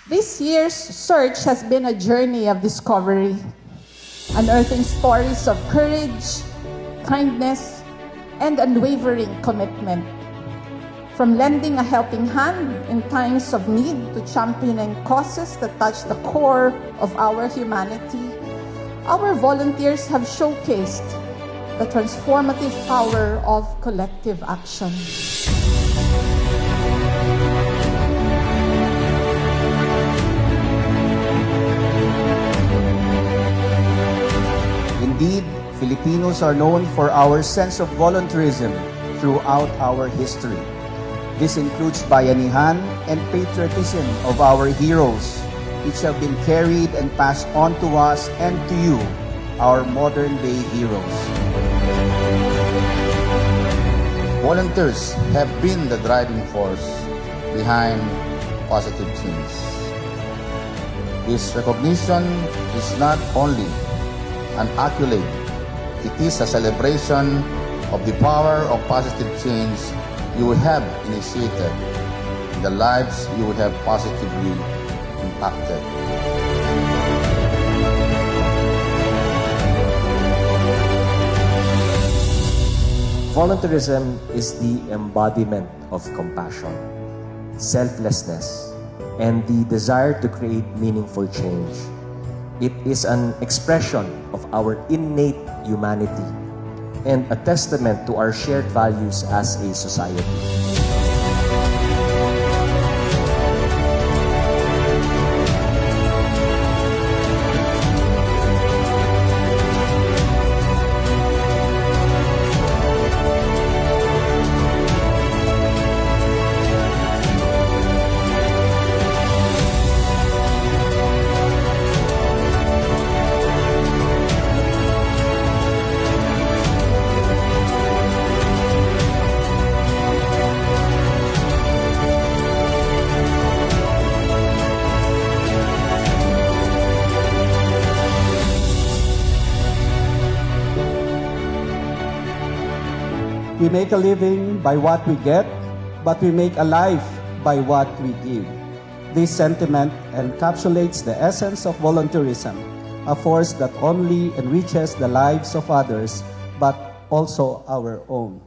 This year's search has been a journey of discovery, unearthing stories of courage, kindness, and unwavering commitment. From lending a helping hand in times of need to championing causes that touch the core of our humanity, our volunteers have showcased the transformative power of collective action. Indeed, Filipinos are known for our sense of volunteerism throughout our history. This includes Bayanihan and patriotism of our heroes, which have been carried and passed on to us and to you, our modern-day heroes. Volunteers have been the driving force behind positive change. This recognition is not only an accolade, it is a celebration of the power of positive change you have initiated, the lives you have positively impacted. Volunteerism is the embodiment of compassion, selflessness, and the desire to create meaningful change. It is an expression of our innate humanity and a testament to our shared values as a society. We make a living by what we get, but we make a life by what we give. This sentiment encapsulates the essence of volunteerism, a force that only enriches the lives of others, but also our own.